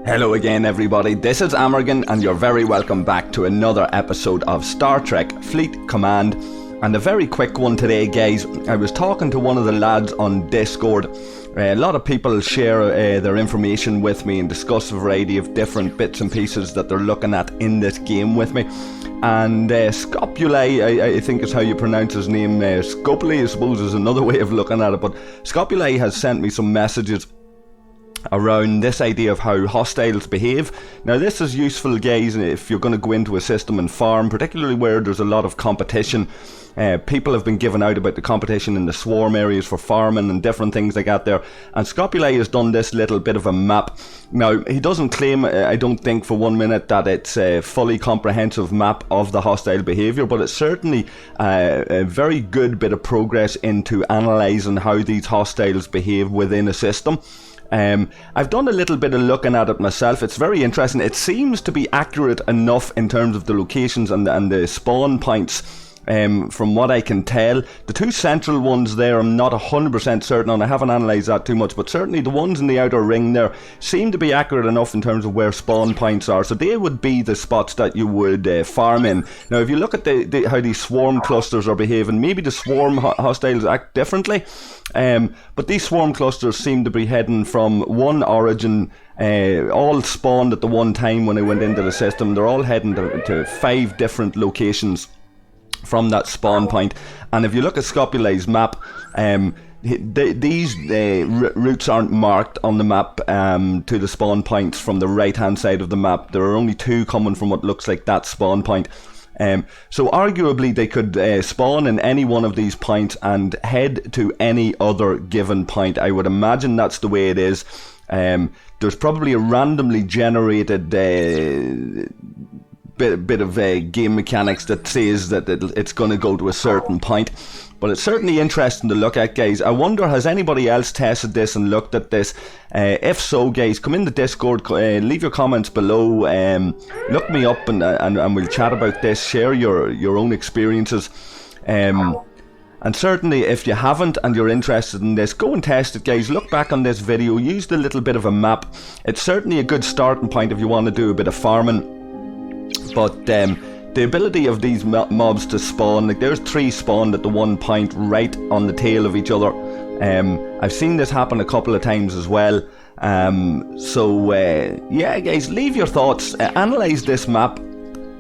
Hello again everybody, this is Amergan and you're very welcome back to another episode of Star Trek Fleet Command. And a very quick one today, guys. I was talking to one of the lads on Discord. A lot of people share their information with me and discuss a variety of different bits and pieces that they're looking at in this game with me. And Scopuli, I think is how you pronounce his name. Scopuli, I suppose, is another way of looking at it. But Scopuli has sent me some messages around this idea of how hostiles behave. Now this is useful, guys, if you're going to go into a system and farm, particularly where there's a lot of competition. People have been given out about the competition in the swarm areas for farming and different things like that there, and Scopuli has done this little bit of a map. Now he doesn't claim, I don't think for 1 minute, that it's a fully comprehensive map of the hostile behaviour, but it's certainly a very good bit of progress into analysing how these hostiles behave within a system. I've done a little bit of looking at it myself. It's very interesting. It seems to be accurate enough in terms of the locations and the spawn points. From what I can tell, the two central ones there, I'm not 100% certain on. I haven't analysed that too much, but certainly the ones in the outer ring there seem to be accurate enough in terms of where spawn points are. So they would be the spots that you would farm in. Now, if you look at how these swarm clusters are behaving, maybe the swarm hostiles act differently. But these swarm clusters seem to be heading from one origin, all spawned at the one time when I went into the system. They're all heading to 5 different locations from that spawn point. And if you look at Scopuli's map, these routes aren't marked on the map to the spawn points from the right hand side of the map. There are only 2 coming from what looks like that spawn point. So arguably they could spawn in any one of these points and head to any other given point. I would imagine that's the way it is. There's probably a randomly generated bit of game mechanics that says that it's going to go to a certain point, but it's certainly interesting to look at, guys. I wonder, has anybody else tested this and looked at this? If so, guys, come in the Discord, leave your comments below, look me up and we'll chat about this, share your own experiences. And certainly if you haven't and you're interested in this, go and test it, guys. Look back on this video, use the little bit of a map. It's certainly a good starting point if you want to do a bit of farming. But the ability of these mobs to spawn, like there's 3 spawned at the one point right on the tail of each other. I've seen this happen a couple of times as well. Yeah, guys, leave your thoughts, analyse this map.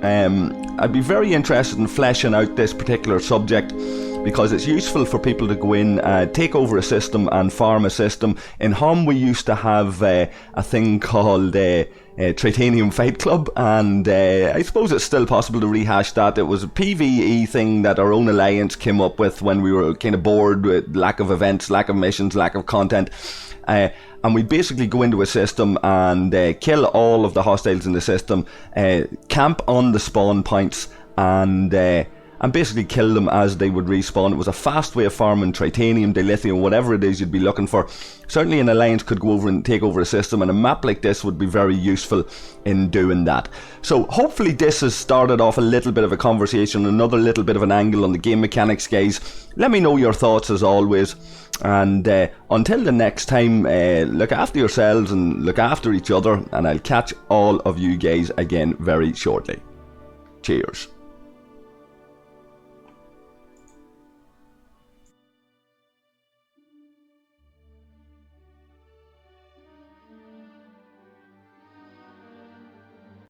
I'd be very interested in fleshing out this particular subject, because it's useful for people to go in, take over a system and farm a system. In Home we used to have a thing called Tritanium Fight Club, and I suppose it's still possible to rehash that. It was a PvE thing that our own alliance came up with when we were kind of bored with lack of events, lack of missions, lack of content. And we basically go into a system and kill all of the hostiles in the system, camp on the spawn points, and basically kill them as they would respawn. It was a fast way of farming titanium, dilithium, whatever it is you'd be looking for. Certainly an alliance could go over and take over a system, and a map like this would be very useful in doing that. So hopefully this has started off a little bit of a conversation, another little bit of an angle on the game mechanics, guys. Let me know your thoughts as always. And until the next time, look after yourselves and look after each other, and I'll catch all of you guys again very shortly. Cheers.